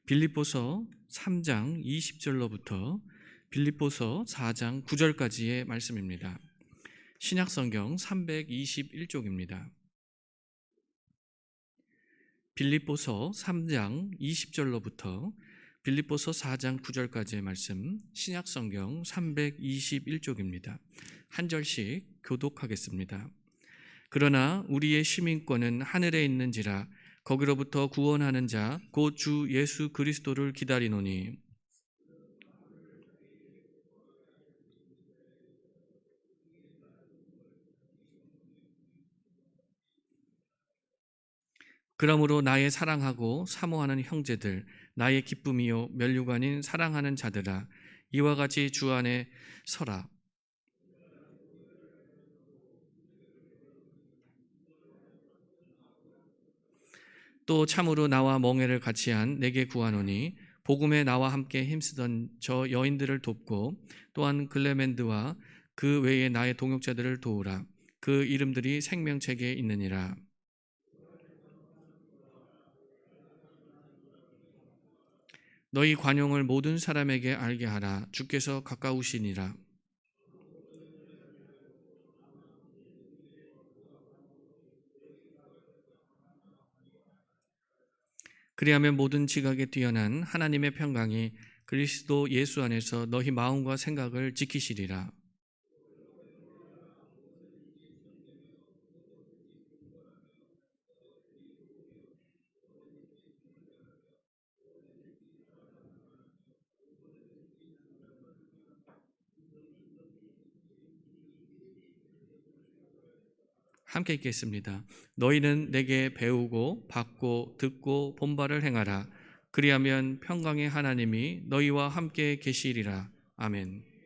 빌립보서 3장 20절로부터 빌립보서 4장 9절까지의 말씀입니다. 신약성경 321쪽입니다. 빌립보서 3장 20절로부터 빌립보서 4장 9절까지의 말씀, 신약성경 321쪽입니다. 한 절씩 교독하겠습니다. 그러나 우리의 시민권은 하늘에 있는지라 거기로부터 구원하는 자 곧 주 예수 그리스도를 기다리노니 그러므로 나의 사랑하고 사모하는 형제들, 나의 기쁨이요 면류관인 사랑하는 자들아, 이와 같이 주 안에 서라. 또 참으로 나와 멍에를 같이 한 내게 구하노니 복음에 나와 함께 힘쓰던 저 여인들을 돕고 또한 글레멘드와 그 외에 나의 동역자들을 도우라. 그 이름들이 생명책에 있느니라. 너희 관용을 모든 사람에게 알게 하라. 주께서 가까우시니라. 그리하면 모든 지각에 뛰어난 하나님의 평강이 그리스도 예수 안에서 너희 마음과 생각을 지키시리라. 함께 읽겠습니다. 너희는 내게 배우고 받고 듣고 본바를 행하라. 그리하면 평강의 하나님이 너희와 함께 계시리라. 아멘.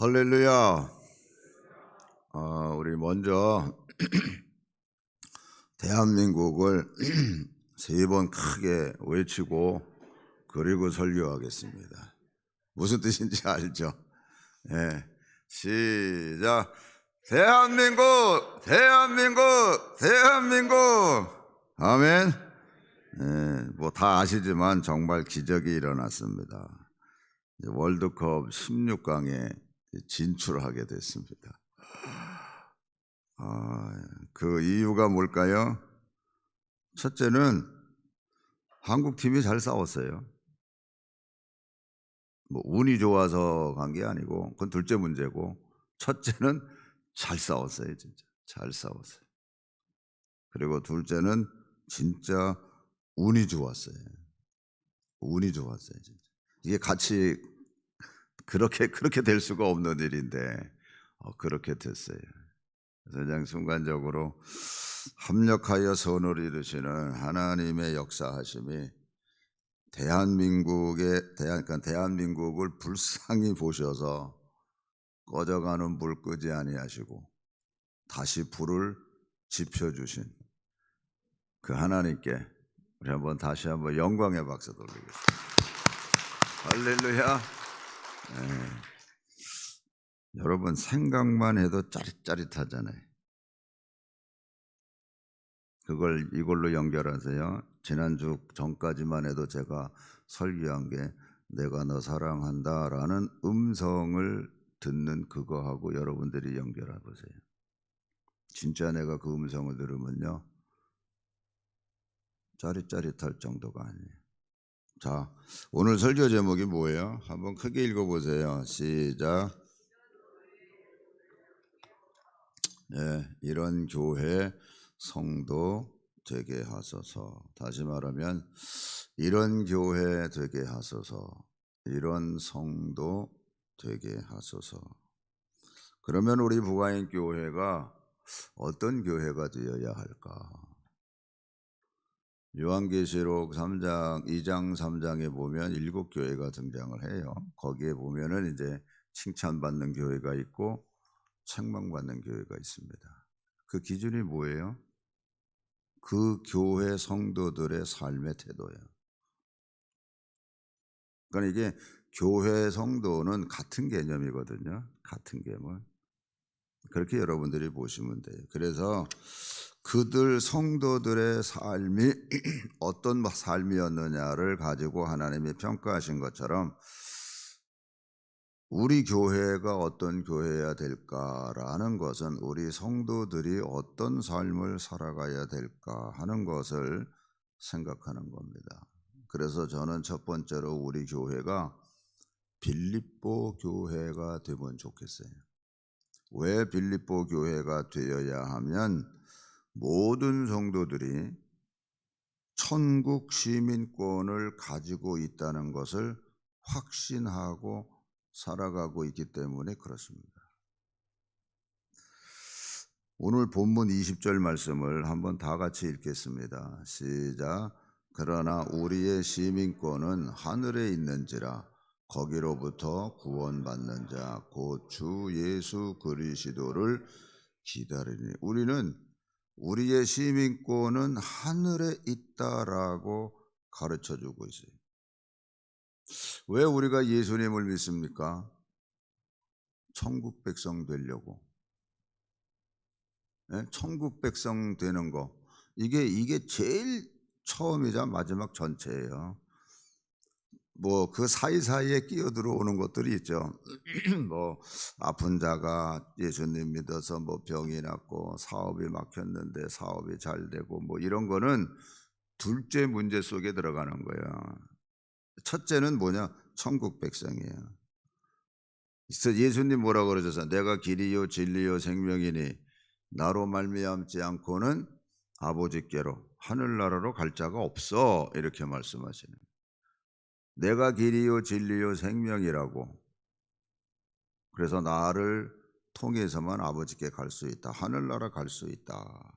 할렐루야. 우리 먼저 대한민국을 세 번 크게 외치고 그리고 설교하겠습니다. 무슨 뜻인지 알죠? 예. 시작. 대한민국, 대한민국, 대한민국. 아멘. 예, 뭐 다 아시지만 정말 기적이 일어났습니다. 월드컵 16강에 진출하게 됐습니다. 그 이유가 뭘까요? 첫째는 한국 팀이 잘 싸웠어요. 뭐 운이 좋아서 간 게 아니고 그건 둘째 문제고, 첫째는 잘 싸웠어요. 진짜 잘 싸웠어요. 그리고 둘째는 진짜 운이 좋았어요. 운이 좋았어요. 진짜. 이게 같이 그렇게 될 수가 없는 일인데 그렇게 됐어요. 그래서 그냥 순간적으로 합력하여 선을 이루시는 하나님의 역사하심이 대한민국을 불쌍히 보셔서 꺼져가는 불 끄지 아니하시고 다시 불을 지펴주신 그 하나님께 우리 다시 한번 영광의 박수 돌리겠습니다. 할렐루야. 네. 여러분 생각만 해도 짜릿짜릿하잖아요. 그걸 이걸로 연결하세요. 지난주 전까지만 해도 제가 설교한 게 내가 너 사랑한다 라는 음성을 듣는 그거하고 여러분들이 연결해 보세요. 진짜 내가 그 음성을 들으면요 짜릿짜릿할 정도가 아니에요. 자, 오늘 설교 제목이 뭐예요? 한번 크게 읽어보세요. 시작. 예, 이런 교회 성도 되게 하소서. 다시 말하면 이런 교회 되게 하소서. 이런 성도 되게 하소서. 그러면 우리 부가인 교회가 어떤 교회가 되어야 할까? 요한계시록 3장, 2장, 3장에 보면 7교회가 등장을 해요. 거기에 보면은 이제 칭찬받는 교회가 있고 책망받는 교회가 있습니다. 그 기준이 뭐예요? 그 교회 성도들의 삶의 태도예요. 그러니까 이게 교회 성도는 같은 개념이거든요. 같은 개념은. 그렇게 여러분들이 보시면 돼요. 그래서 그들 성도들의 삶이 어떤 삶이었느냐를 가지고 하나님이 평가하신 것처럼 우리 교회가 어떤 교회여야 될까라는 것은 우리 성도들이 어떤 삶을 살아가야 될까 하는 것을 생각하는 겁니다. 그래서 저는 첫 번째로 우리 교회가 빌립보 교회가 되면 좋겠어요. 왜 빌립보 교회가 되어야 하면 모든 성도들이 천국 시민권을 가지고 있다는 것을 확신하고 살아가고 있기 때문에 그렇습니다. 오늘 본문 20절 말씀을 한번 다 같이 읽겠습니다. 시작. 그러나 우리의 시민권은 하늘에 있는지라 거기로부터 구원받는 자 곧 주 예수 그리스도를 기다리니. 우리는 우리의 시민권은 하늘에 있다라고 가르쳐주고 있어요. 왜 우리가 예수님을 믿습니까? 천국 백성 되려고. 네? 천국 백성 되는 거. 이게 제일 처음이자 마지막 전체예요. 뭐 그 사이사이에 끼어 들어오는 것들이 있죠. 뭐 아픈 자가 예수님 믿어서 뭐 병이 났고 사업이 막혔는데 사업이 잘 되고 뭐 이런 거는 둘째 문제 속에 들어가는 거예요. 첫째는 뭐냐? 천국 백성이에요. 그래서 예수님 뭐라고 그러셨어요? 내가 길이요 진리요 생명이니 나로 말미암지 않고는 아버지께로 하늘나라로 갈 자가 없어, 이렇게 말씀하시는 거예요. 내가 길이요 진리요 생명이라고. 그래서 나를 통해서만 아버지께 갈 수 있다. 하늘나라 갈 수 있다.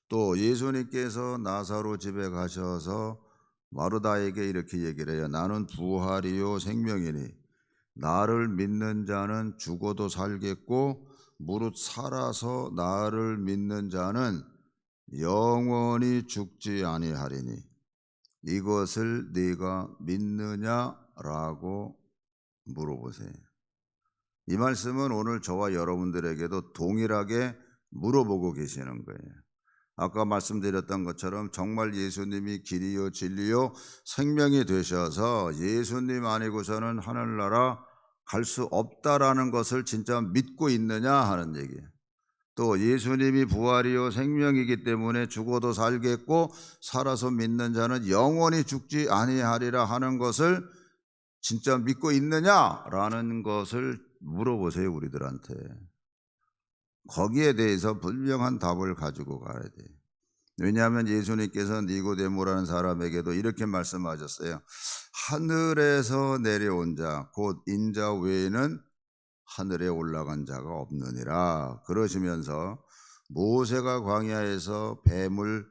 또 예수님께서 나사로 집에 가셔서 마르다에게 이렇게 얘기를 해요. 나는 부활이요 생명이니 나를 믿는 자는 죽어도 살겠고 무릇 살아서 나를 믿는 자는 영원히 죽지 아니하리니 이것을 네가 믿느냐라고 물어보세요. 이 말씀은 오늘 저와 여러분들에게도 동일하게 물어보고 계시는 거예요. 아까 말씀드렸던 것처럼 정말 예수님이 길이요 진리요 생명이 되셔서 예수님 아니고서는 하늘나라 갈 수 없다라는 것을 진짜 믿고 있느냐 하는 얘기예요. 또 예수님이 부활이요 생명이기 때문에 죽어도 살겠고 살아서 믿는 자는 영원히 죽지 아니하리라 하는 것을 진짜 믿고 있느냐라는 것을 물어보세요, 우리들한테. 거기에 대해서 분명한 답을 가지고 가야 돼요. 왜냐하면 예수님께서 니고데모라는 사람에게도 이렇게 말씀하셨어요. 하늘에서 내려온 자, 곧 인자 외에는 하늘에 올라간 자가 없느니라. 그러시면서 모세가 광야에서 뱀을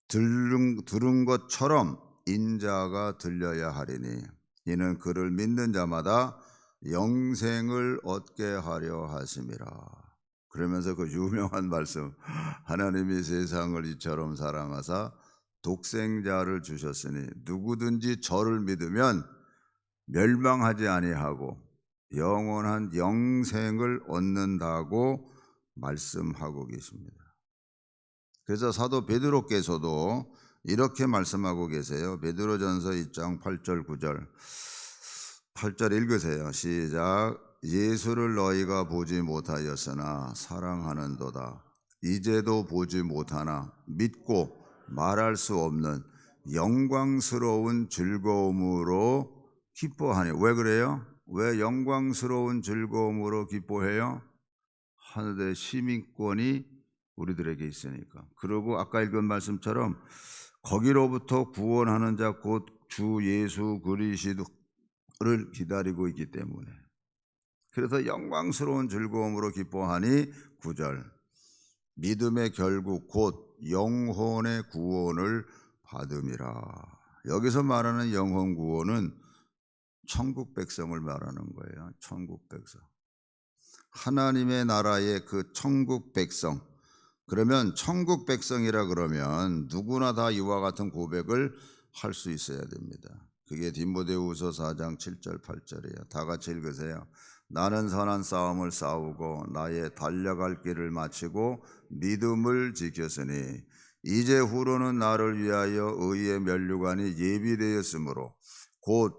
들은 것처럼 인자가 들려야 하리니 이는 그를 믿는 자마다 영생을 얻게 하려 하심이라. 그러면서 그 유명한 말씀, 하나님이 세상을 이처럼 사랑하사 독생자를 주셨으니 누구든지 저를 믿으면 멸망하지 아니하고 영원한 영생을 얻는다고 말씀하고 계십니다. 그래서 사도 베드로께서도 이렇게 말씀하고 계세요. 베드로전서 2장 8절 9절 8절 읽으세요. 시작. 예수를 너희가 보지 못하였으나 사랑하는도다. 이제도 보지 못하나 믿고 말할 수 없는 영광스러운 즐거움으로 기뻐하니. 왜 그래요? 왜 영광스러운 즐거움으로 기뻐해요? 하늘의 시민권이 우리들에게 있으니까. 그리고 아까 읽은 말씀처럼 거기로부터 구원하는 자 곧 주 예수 그리스도를 기다리고 있기 때문에. 그래서 영광스러운 즐거움으로 기뻐하니 9절 믿음의 결국 곧 영혼의 구원을 받음이라. 여기서 말하는 영혼 구원은 천국 백성을 말하는 거예요. 천국 백성. 하나님의 나라의 그 천국 백성. 그러면 천국 백성이라 그러면 누구나 다 이와 같은 고백을 할 수 있어야 됩니다. 그게 디모데후서 4장 7절 8절이에요. 다 같이 읽으세요. 나는 선한 싸움을 싸우고 나의 달려갈 길을 마치고 믿음을 지켰으니 이제 후로는 나를 위하여 의의 면류관이 예비되었으므로 곧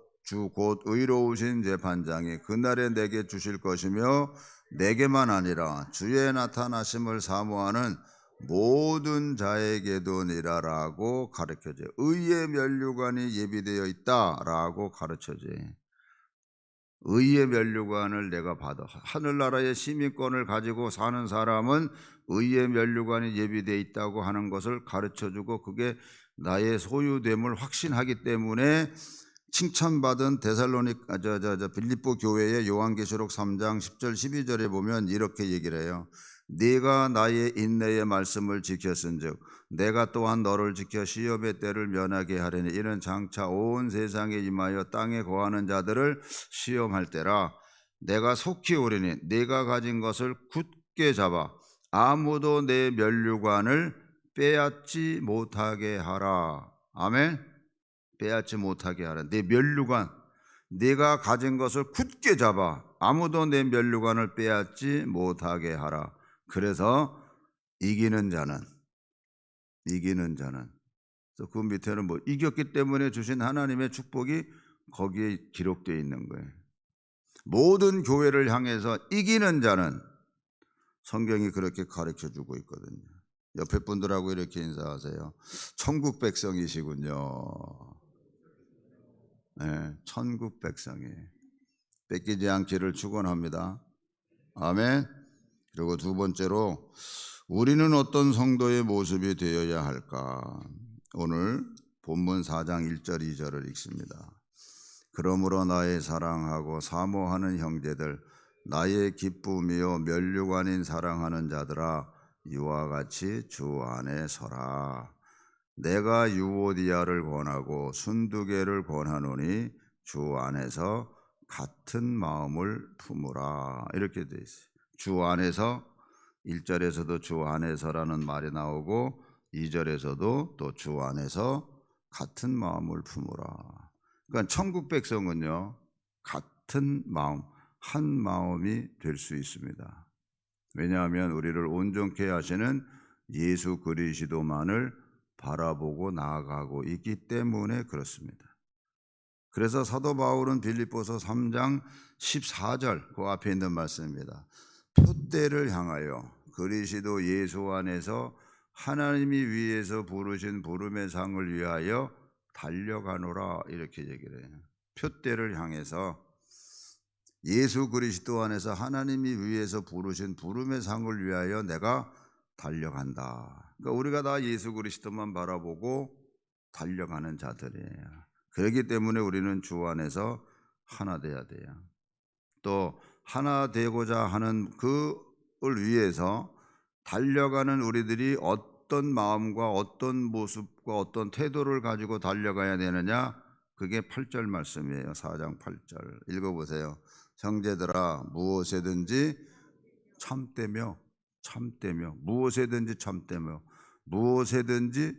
의로우신 재판장이 그날에 내게 주실 것이며 내게만 아니라 주의 나타나심을 사모하는 모든 자에게도니라라고 가르쳐져요. 의의 면류관이 예비되어 있다라고 가르쳐져요. 의의 면류관을 내가 받아. 하늘나라의 시민권을 가지고 사는 사람은 의의 면류관이 예비되어 있다고 하는 것을 가르쳐주고 그게 나의 소유됨을 확신하기 때문에 칭찬받은 빌립보 교회의 요한계시록 3장 10절 12절에 보면 이렇게 얘기를 해요. 네가 나의 인내의 말씀을 지켰은즉 내가 또한 너를 지켜 시험의 때를 면하게 하리니 이는 장차 온 세상에 임하여 땅에 거하는 자들을 시험할 때라. 내가 속히 오리니 네가 가진 것을 굳게 잡아 아무도 내 면류관을 빼앗지 못하게 하라. 아멘. 빼앗지 못하게 하라. 내 면류관, 네가 가진 것을 굳게 잡아 아무도 내 면류관을 빼앗지 못하게 하라. 그래서 이기는 자는 그 밑에는 뭐 이겼기 때문에 주신 하나님의 축복이 거기에 기록되어 있는 거예요. 모든 교회를 향해서 이기는 자는 성경이 그렇게 가르쳐주고 있거든요. 옆에 분들하고 이렇게 인사하세요. 천국 백성이시군요. 네, 천국 백성이에요. 뺏기지 않기를 축원합니다. 아멘. 그리고 두 번째로 우리는 어떤 성도의 모습이 되어야 할까? 오늘 본문 4장 1절 2절을 읽습니다. 그러므로 나의 사랑하고 사모하는 형제들, 나의 기쁨이요 면류관인 사랑하는 자들아, 이와 같이 주 안에 서라. 내가 유오디아를 권하고 순두개를 권하노니 주 안에서 같은 마음을 품으라 이렇게 돼 있어요. 주 안에서 1절에서도 주 안에서라는 말이 나오고 2절에서도 또 주 안에서 같은 마음을 품으라. 그러니까 천국 백성은요 같은 마음, 한 마음이 될 수 있습니다. 왜냐하면 우리를 온전케 하시는 예수 그리스도만을 바라보고 나아가고 있기 때문에 그렇습니다. 그래서 사도 바울은 빌립보서 3장 14절 그 앞에 있는 말씀입니다. 표대를 향하여 그리스도 예수 안에서 하나님이 위에서 부르신 부름의 상을 위하여 달려가노라 이렇게 얘기를 해요. 표대를 향해서 예수 그리스도 안에서 하나님이 위에서 부르신 부름의 상을 위하여 내가 달려간다. 그러니까 우리가 다 예수 그리스도만 바라보고 달려가는 자들이에요. 그렇기 때문에 우리는 주 안에서 하나 돼야 돼요. 또 하나 되고자 하는 그를 위해서 달려가는 우리들이 어떤 마음과 어떤 모습과 어떤 태도를 가지고 달려가야 되느냐? 그게 8절 말씀이에요. 4장 8절 읽어보세요. 형제들아 무엇에든지 참되며 무엇에든지 참되며 무엇에든지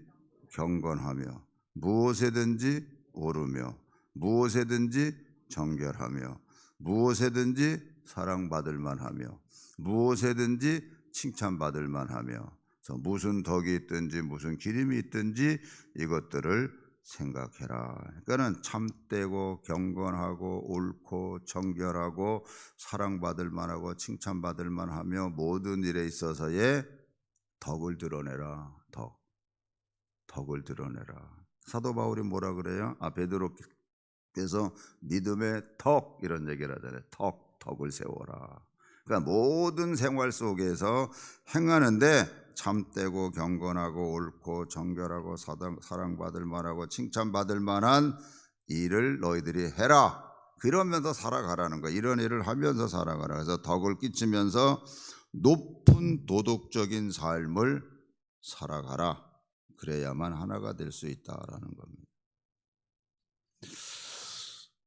경건하며 무엇에든지 오르며 무엇에든지 정결하며 무엇에든지 사랑받을 만하며 무엇에든지 칭찬받을 만하며 무슨 덕이 있든지 무슨 기림이 있든지 이것들을 생각해라. 그러니까는 참되고 경건하고 옳고 정결하고 사랑받을 만하고 칭찬받을 만하며 모든 일에 있어서의 덕을 드러내라. 덕을 드러내라. 사도 바울이 뭐라 그래요? 베드로께서 믿음의 덕 이런 얘기를 하잖아요. 덕을 세워라. 그러니까 모든 생활 속에서 행하는데 참되고 경건하고 옳고 정결하고 사랑받을 만하고 칭찬받을 만한 일을 너희들이 해라. 그러면서 살아가라는 거야. 이런 일을 하면서 살아가라. 그래서 덕을 끼치면서 높은 도덕적인 삶을 살아가라. 그래야만 하나가 될 수 있다라는 겁니다.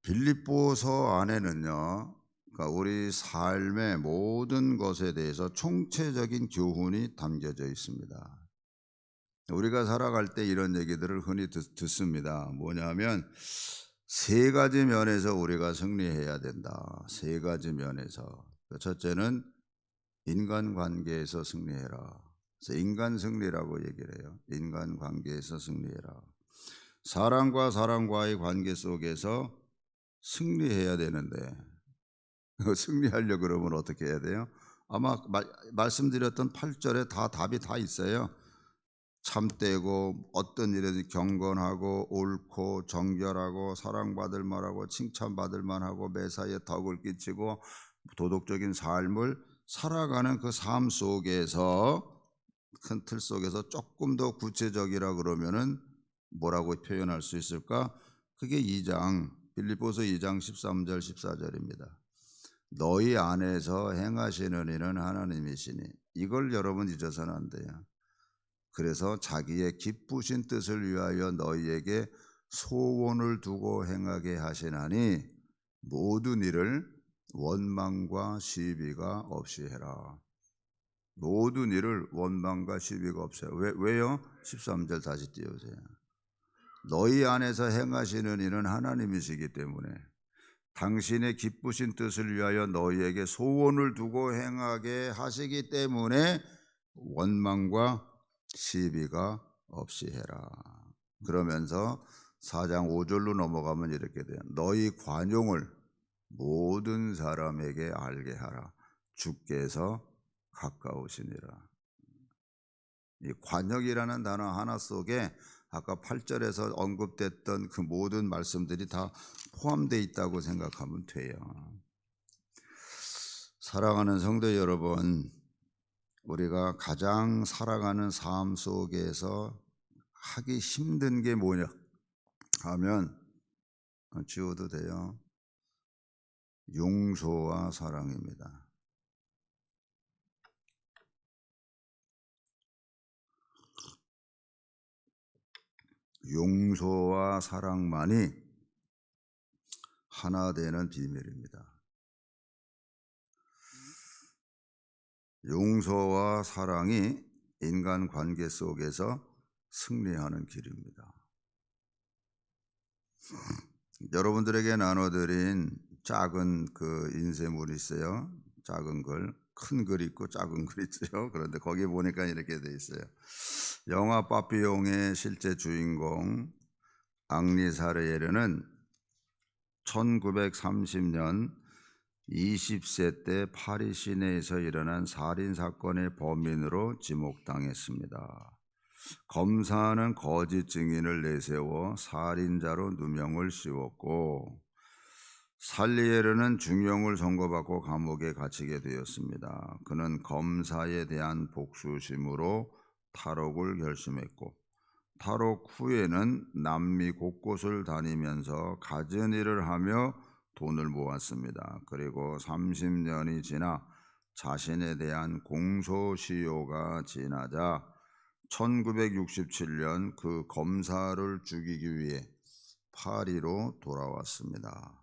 빌립보서 안에는요, 그러니까 우리 삶의 모든 것에 대해서 총체적인 교훈이 담겨져 있습니다. 우리가 살아갈 때 이런 얘기들을 흔히 듣습니다. 뭐냐면 세 가지 면에서 우리가 승리해야 된다. 세 가지 면에서. 첫째는 인간관계에서 승리해라. 그래서 인간 승리라고 얘기를 해요. 인간관계에서 승리해라. 사람과 사람과의 관계 속에서 승리해야 되는데 승리하려고 그러면 어떻게 해야 돼요? 아마 말씀드렸던 8절에 다 답이 다 있어요. 참되고 어떤 일에든 경건하고 옳고 정결하고 사랑받을 만하고 칭찬받을 만하고 매사에 덕을 끼치고 도덕적인 삶을 살아가는 그 삶 속에서 큰 틀 속에서 조금 더 구체적이라 그러면은 뭐라고 표현할 수 있을까? 그게 빌립보서 2장 13절 14절입니다. 너희 안에서 행하시는 이는 하나님이시니 이걸 여러분 잊어서는 안 돼요. 그래서 자기의 기쁘신 뜻을 위하여 너희에게 소원을 두고 행하게 하시나니 모든 일을 원망과 시비가 없이 해라. 모든 일을 원망과 시비가 없어요. 왜요? 13절 다시 띄우세요. 너희 안에서 행하시는 이는 하나님이시기 때문에 당신의 기쁘신 뜻을 위하여 너희에게 소원을 두고 행하게 하시기 때문에 원망과 시비가 없이 해라. 그러면서 4장 5절로 넘어가면 이렇게 돼요. 너희 관용을 모든 사람에게 알게 하라. 주께서 가까우시니라. 이 관역이라는 단어 하나 속에 아까 8절에서 언급됐던 그 모든 말씀들이 다 포함되어 있다고 생각하면 돼요. 사랑하는 성도 여러분, 우리가 가장 살아가는 삶 속에서 하기 힘든 게 뭐냐 하면 지워도 돼요. 용서와 사랑입니다. 용서와 사랑만이 하나 되는 비밀입니다. 용서와 사랑이 인간 관계 속에서 승리하는 길입니다. 여러분들에게 나눠드린 작은 그 인쇄물이 있어요. 작은 글, 큰 글 있고 작은 글 있어요. 그런데 거기 보니까 이렇게 돼 있어요. 영화 빠삐용의 실제 주인공 앙리 사르예르는 1930년 20세 때 파리 시내에서 일어난 살인 사건의 범인으로 지목당했습니다. 검사는 거짓 증인을 내세워 살인자로 누명을 씌웠고 살리에르는 중형을 선고받고 감옥에 갇히게 되었습니다. 그는 검사에 대한 복수심으로 탈옥을 결심했고 탈옥 후에는 남미 곳곳을 다니면서 갖은 일을 하며 돈을 모았습니다. 그리고 30년이 지나 자신에 대한 공소시효가 지나자 1967년 그 검사를 죽이기 위해 파리로 돌아왔습니다.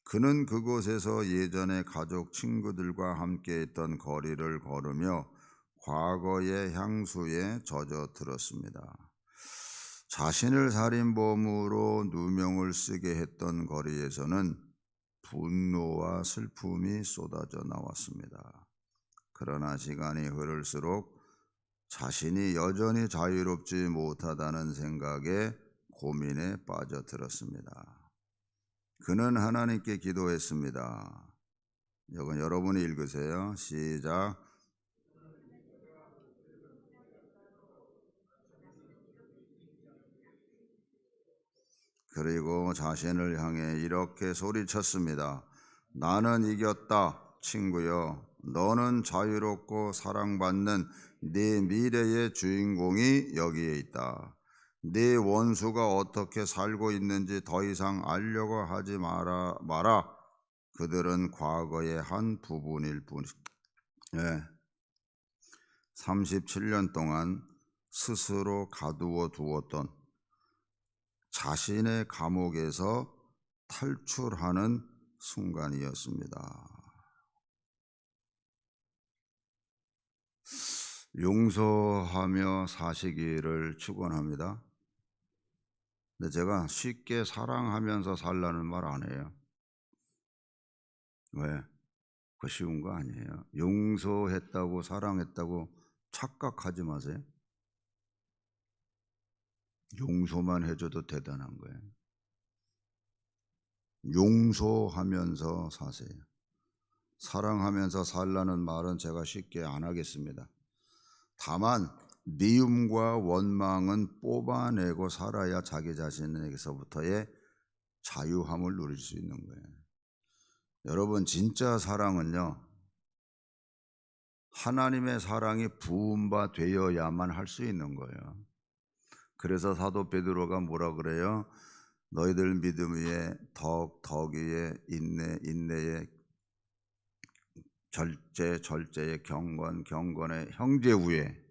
그는 그곳에서 예전에 가족 친구들과 함께 있던 거리를 걸으며 과거의 향수에 젖어들었습니다. 자신을 살인범으로 누명을 쓰게 했던 거리에서는 분노와 슬픔이 쏟아져 나왔습니다. 그러나 시간이 흐를수록 자신이 여전히 자유롭지 못하다는 생각에 고민에 빠져들었습니다. 그는 하나님께 기도했습니다. 이건 여러분이 읽으세요. 시작. 그리고 자신을 향해 이렇게 소리쳤습니다. 나는 이겼다, 친구여. 너는 자유롭고 사랑받는 네 미래의 주인공이 여기에 있다. 네 원수가 어떻게 살고 있는지 더 이상 알려고 하지 마라. 그들은 과거의 한 부분일 뿐. 37년 동안 스스로 가두어 두었던 자신의 감옥에서 탈출하는 순간이었습니다. 용서하며 사시기를 축원합니다. 근데 제가 쉽게 사랑하면서 살라는 말 안 해요. 왜? 그거 쉬운 거 아니에요. 용서했다고 사랑했다고 착각하지 마세요. 용서만 해줘도 대단한 거예요. 용서하면서 사세요. 사랑하면서 살라는 말은 제가 쉽게 안 하겠습니다. 다만 미움과 원망은 뽑아내고 살아야 자기 자신에게서부터의 자유함을 누릴 수 있는 거예요. 여러분, 진짜 사랑은요, 하나님의 사랑이 부은 바 되어야만 할 수 있는 거예요. 그래서 사도 베드로가 뭐라 그래요? 너희들 믿음 위에 덕 위에 인내에 절제에 경건에 형제 위에,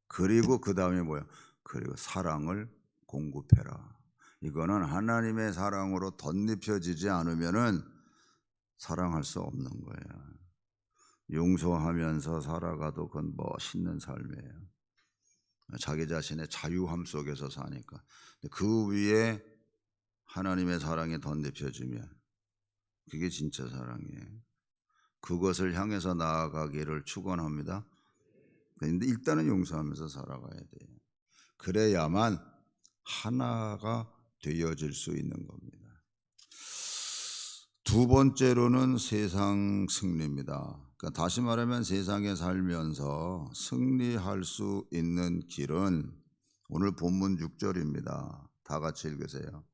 그리고 그 다음에 뭐예요? 그리고 사랑을 공급해라. 이거는 하나님의 사랑으로 덧입혀지지 않으면은 사랑할 수 없는 거예요. 용서하면서 살아가도 그건 멋있는 삶이에요. 자기 자신의 자유함 속에서 사니까. 그 위에 하나님의 사랑이 덧입혀지면 그게 진짜 사랑이에요. 그것을 향해서 나아가기를 축원합니다. 그런데 일단은 용서하면서 살아가야 돼요. 그래야만 하나가 되어질 수 있는 겁니다. 두 번째로는 세상 승리입니다. 그러니까 다시 말하면 세상에 살면서 승리할 수 있는 길은 오늘 본문 6절입니다. 다 같이 읽으세요.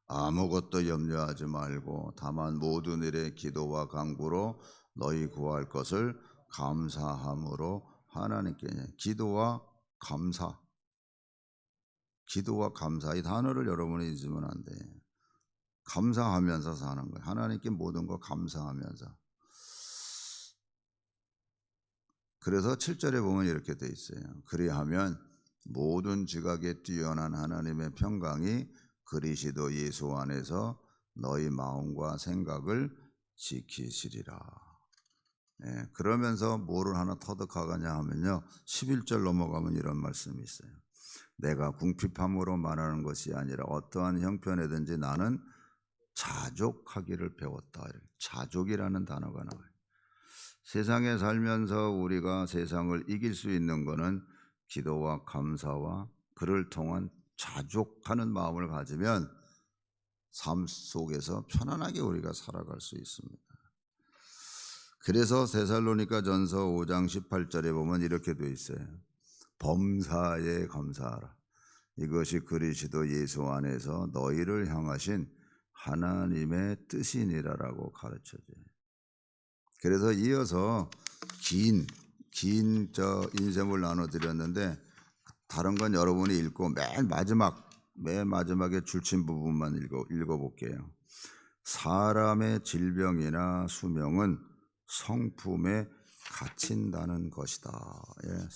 아무것도 염려하지 말고 다만 모든 일에 기도와 간구로 너희 구할 것을 감사함으로 하나님께. 기도와 감사 이 단어를 여러분이 잊으면 안 돼요. 감사하면서 사는 거예요. 하나님께 모든 거 감사하면서. 그래서 7절에 보면 이렇게 돼 있어요. 그리하면 모든 지각에 뛰어난 하나님의 평강이 그리스도 예수 안에서 너희 마음과 생각을 지키시리라. 예, 그러면서 뭐를 하나 터득하겠냐 하면요, 11절 넘어가면 이런 말씀이 있어요. 내가 궁핍함으로 말하는 것이 아니라 어떠한 형편에든지 나는 자족하기를 배웠다. 자족이라는 단어가 나와요. 세상에 살면서 우리가 세상을 이길 수 있는 것은 기도와 감사와 그를 통한 자족하는 마음을 가지면 삶 속에서 편안하게 우리가 살아갈 수 있습니다. 그래서 데살로니가 전서 5장 18절에 보면 이렇게 되어 있어요. 범사에 감사하라. 이것이 그리스도 예수 안에서 너희를 향하신 하나님의 뜻이니라라고 가르쳐줘요. 그래서 이어서 긴 인셈을 나눠드렸는데 다른 건 여러분이 읽고 맨 마지막에 줄친 부분만 읽어볼게요. 사람의 질병이나 수명은 성품에 갇힌다는 것이다. 예.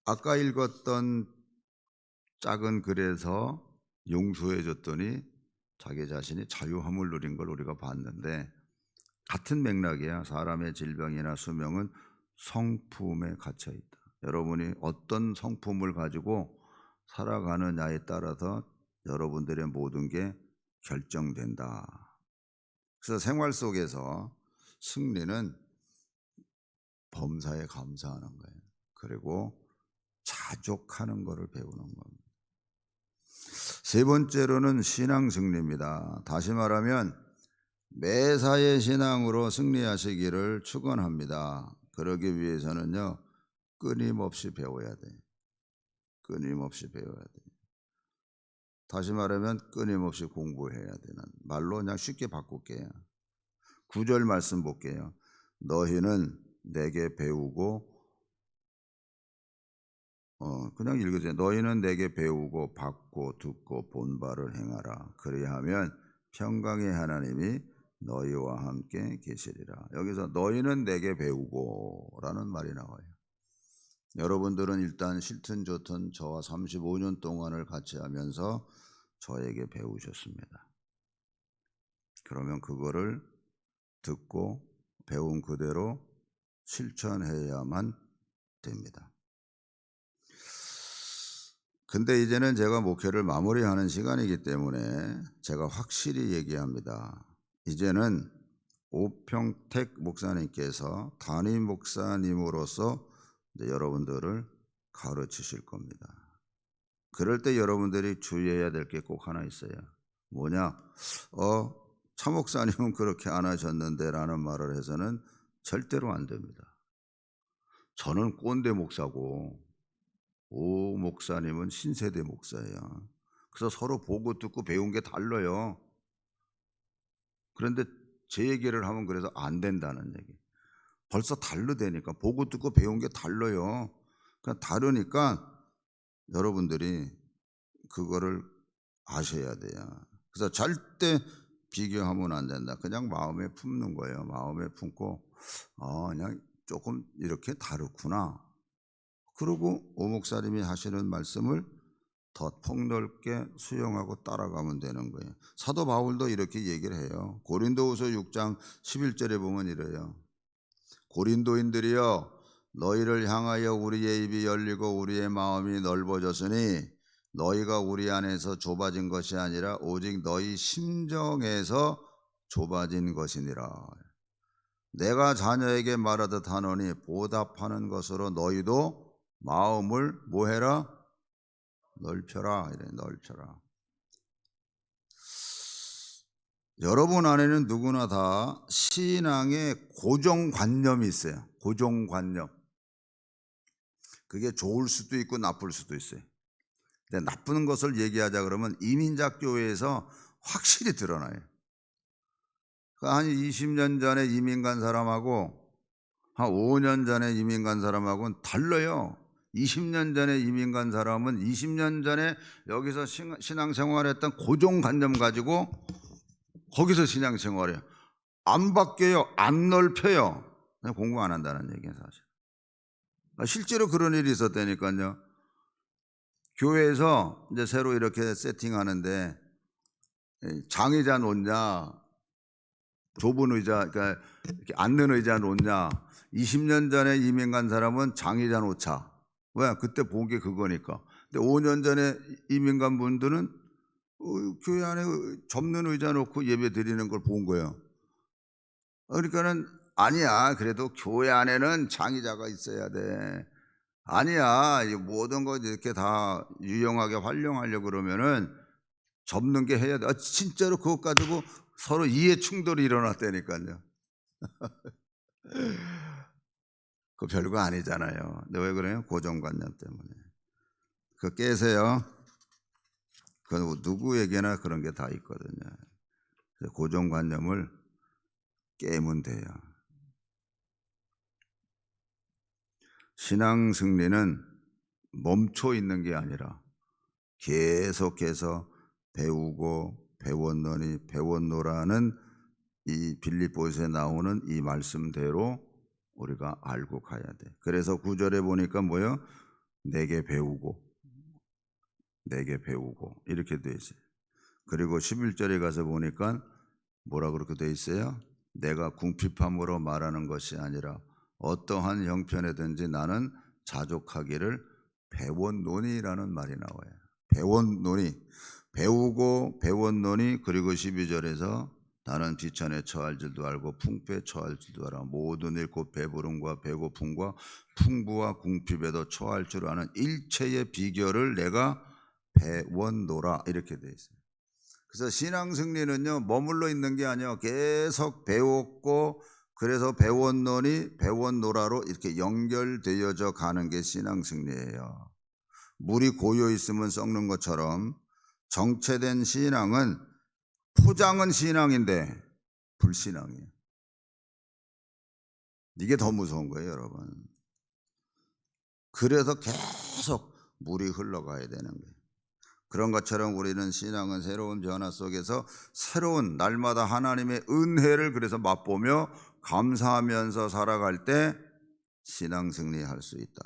아까 읽었던 작은 글에서 용서해 줬더니 자기 자신이 자유함을 누린 걸 우리가 봤는데 같은 맥락이야. 사람의 질병이나 수명은 성품에 갇혀 있다. 여러분이 어떤 성품을 가지고 살아가느냐에 따라서 여러분들의 모든 게 결정된다. 그래서 생활 속에서 승리는 범사에 감사하는 거예요. 그리고 자족하는 것을 배우는 겁니다. 세 번째로는 신앙 승리입니다. 다시 말하면 매사의 신앙으로 승리하시기를 축원합니다. 그러기 위해서는요, 끊임없이 배워야 돼요. 끊임없이 배워야 돼요. 다시 말하면 끊임없이 공부해야 되는 말로 그냥 쉽게 바꿀게요. 9절 말씀 볼게요. 너희는 내게 배우고 그냥 읽으세요. 너희는 내게 배우고 받고 듣고 본 바를 행하라. 그리하면 평강의 하나님이 너희와 함께 계시리라. 여기서 너희는 내게 배우고 라는 말이 나와요. 여러분들은 일단 싫든 좋든 저와 35년 동안을 같이 하면서 저에게 배우셨습니다. 그러면 그거를 듣고 배운 그대로 실천해야만 됩니다. 근데 이제는 제가 목회를 마무리하는 시간이기 때문에 제가 확실히 얘기합니다. 이제는 오평택 목사님께서 담임 목사님으로서 이제 여러분들을 가르치실 겁니다. 그럴 때 여러분들이 주의해야 될 게 꼭 하나 있어요. 뭐냐? 차 목사님은 그렇게 안 하셨는데 라는 말을 해서는 절대로 안 됩니다. 저는 꼰대 목사고 오 목사님은 신세대 목사예요. 그래서 서로 보고 듣고 배운 게 달라요. 그런데 제 얘기를 하면 그래서 안 된다는 얘기. 벌써 다르다니까. 보고 듣고 배운 게 달라요. 그러니까 다르니까 여러분들이 그거를 아셔야 돼요. 그래서 절대 비교하면 안 된다. 그냥 마음에 품는 거예요. 마음에 품고 그냥 조금 이렇게 다르구나. 그리고 오 목사님이 하시는 말씀을 더 폭넓게 수용하고 따라가면 되는 거예요. 사도 바울도 이렇게 얘기를 해요. 고린도후서 6장 11절에 보면 이래요. 고린도인들이여 너희를 향하여 우리의 입이 열리고 우리의 마음이 넓어졌으니 너희가 우리 안에서 좁아진 것이 아니라 오직 너희 심정에서 좁아진 것이니라. 내가 자녀에게 말하듯 하노니 보답하는 것으로 너희도 마음을 뭐해라? 넓혀라. 이래 넓혀라. 여러분 안에는 누구나 다 신앙의 고정관념이 있어요. 고정관념. 그게 좋을 수도 있고 나쁠 수도 있어요. 근데 나쁜 것을 얘기하자 그러면 이민작 교회에서 확실히 드러나요. 한 20년 전에 이민 간 사람하고 한 5년 전에 이민 간 사람하고는 달라요. 20년 전에 이민 간 사람은 20년 전에 여기서 신앙생활했던 고정관념 가지고 거기서 신앙생활해요. 안 바뀌어요. 안 넓혀요. 그냥 공부 안 한다는 얘기예요, 사실. 실제로 그런 일이 있었다니까요. 교회에서 이제 새로 이렇게 세팅하는데 장의자 놓냐, 좁은 의자, 그러니까 이렇게 앉는 의자 놓냐. 20년 전에 이민 간 사람은 장의자 놓자. 왜? 그때 본 게 그거니까. 근데 5년 전에 이민 간 분들은 교회 안에 접는 의자 놓고 예배 드리는 걸 본 거예요. 그러니까는 아니야. 그래도 교회 안에는 장의자가 있어야 돼. 아니야. 이 모든 거 이렇게 다 유용하게 활용하려고 그러면은 접는 게 해야 돼. 진짜로 그것 가지고 서로 이해 충돌이 일어났다니까요. 그 별거 아니잖아요. 근데 왜 그래요? 고정관념 때문에. 그거 깨세요. 그 누구에게나 그런 게 다 있거든요. 그래서 고정관념을 깨면 돼요. 신앙 승리는 멈춰 있는 게 아니라 계속해서 배우고 배웠노니 배웠노라는 이 빌립보서에 나오는 이 말씀대로 우리가 알고 가야 돼. 그래서 9절에 보니까 뭐요? 내게 배우고 이렇게 돼 있어요. 그리고 11절에 가서 보니까 뭐라 그렇게 돼 있어요? 내가 궁핍함으로 말하는 것이 아니라 어떠한 형편에든지 나는 자족하기를 배웠노니라는 말이 나와요. 배웠노니, 배우고 배웠노니. 그리고 12절에서 나는 비천에 처할 줄도 알고 풍부에 처할 줄도 알아. 모든 일 곧 배부름과 배고픔과 풍부와 궁핍에도 처할 줄 아는 일체의 비결을 내가 배웠노라. 이렇게 돼 있어요. 그래서 신앙 승리는요, 머물러 있는 게 아니에요. 계속 배웠고, 그래서 배웠노니 배웠노라로 이렇게 연결되어져 가는 게 신앙 승리예요. 물이 고여 있으면 썩는 것처럼 정체된 신앙은 포장은 신앙인데 불신앙이에요. 이게 더 무서운 거예요, 여러분. 그래서 계속 물이 흘러가야 되는 거예요. 그런 것처럼 우리는 신앙은 새로운 변화 속에서 새로운 날마다 하나님의 은혜를 그래서 맛보며 감사하면서 살아갈 때 신앙 승리할 수 있다.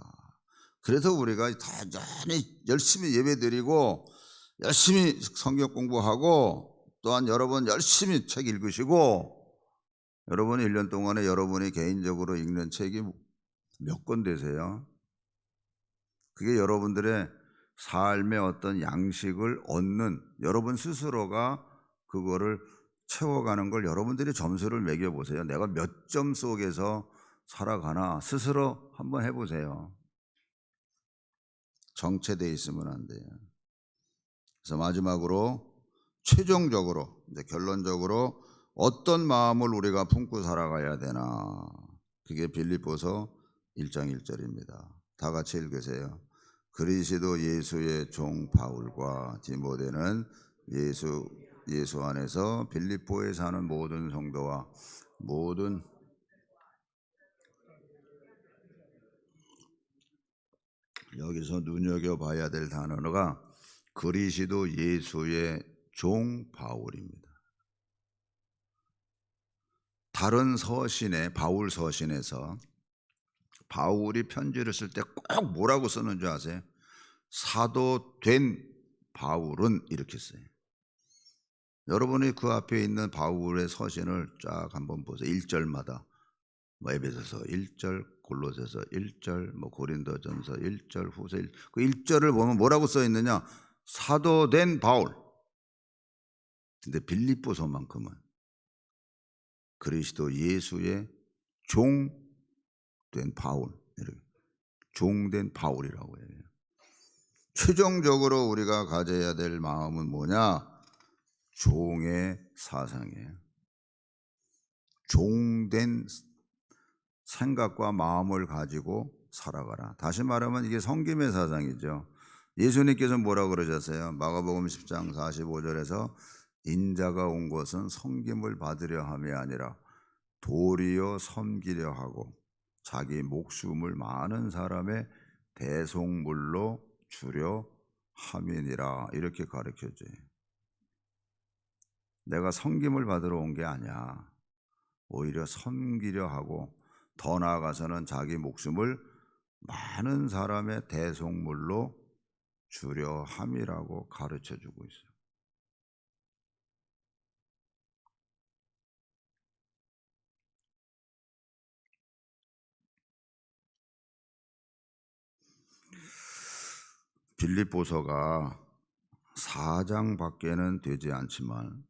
그래서 우리가 단전히 열심히 예배드리고 열심히 성경 공부하고 또한 여러분 열심히 책 읽으시고, 여러분이 1년 동안에 여러분이 개인적으로 읽는 책이 몇 권 되세요? 그게 여러분들의 삶의 어떤 양식을 얻는, 여러분 스스로가 그거를 채워가는 걸 여러분들이 점수를 매겨보세요. 내가 몇 점 속에서 살아가나 스스로 한번 해보세요. 정체되어 있으면 안 돼요. 그래서 마지막으로 최종적으로 이제 결론적으로 어떤 마음을 우리가 품고 살아가야 되나, 그게 빌립보서 1장 1절입니다. 다 같이 읽으세요. 그리스도 예수의 종 바울과 디모데는 예수 안에서 빌립보에 사는 모든 성도와 모든, 여기서 눈여겨봐야 될 단어가 그리스도 예수의 종 바울입니다. 다른 서신에, 바울 서신에서 바울이 편지를 쓸 때 꼭 뭐라고 쓰는 줄 아세요? 사도 된 바울은 이렇게 써요. 여러분이 그 앞에 있는 바울의 서신을 쫙 한번 보세요. 1절마다 뭐 에베소서 1절, 골로새서 1절, 뭐 고린도전서 1절, 후서 1절. 그 1절을 보면 뭐라고 써 있느냐? 사도 된 바울. 근데 빌립보서만큼은 그리스도 예수의 종 된 바울, 이렇게 종된 바울이라고 해요. 최종적으로 우리가 가져야 될 마음은 뭐냐? 종의 사상이에요. 종된 생각과 마음을 가지고 살아가라. 다시 말하면 이게 섬김의 사상이죠. 예수님께서 뭐라고 그러셨어요? 마가복음 10장 45절에서 인자가 온 것은 섬김을 받으려 함이 아니라 도리어 섬기려 하고 자기 목숨을 많은 사람의 대속물로 주려 함이니라. 이렇게 가르쳐줘요. 내가 섬김을 받으러 온 게 아니야. 오히려 섬기려 하고 더 나아가서는 자기 목숨을 많은 사람의 대속물로 주려 함이라고 가르쳐 주고 있어요. 빌립보서가 4장밖에는 되지 않지만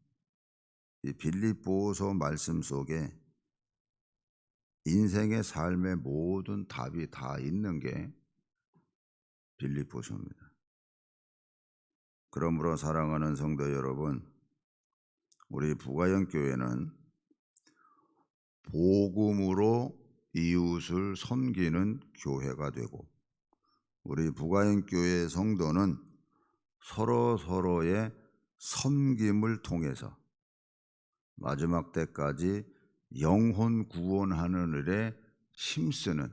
이 빌립보서 말씀 속에 인생의 삶의 모든 답이 다 있는 게 빌립보서입니다. 그러므로 사랑하는 성도 여러분, 우리 부가영 교회는 복음으로 이웃을 섬기는 교회가 되고, 우리 부가영 교회의 성도는 서로의 섬김을 통해서 마지막 때까지 영혼 구원하는 일에 힘쓰는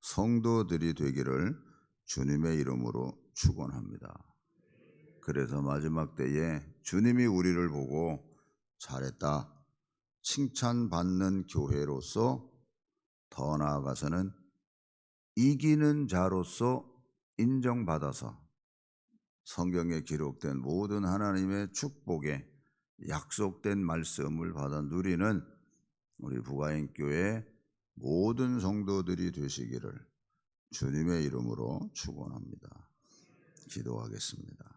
성도들이 되기를 주님의 이름으로 축원합니다. 그래서 마지막 때에 주님이 우리를 보고 잘했다 칭찬받는 교회로서, 더 나아가서는 이기는 자로서 인정받아서 성경에 기록된 모든 하나님의 축복에 약속된 말씀을 받아 누리는 우리 부가인 교회 모든 성도들이 되시기를 주님의 이름으로 축원합니다. 기도하겠습니다.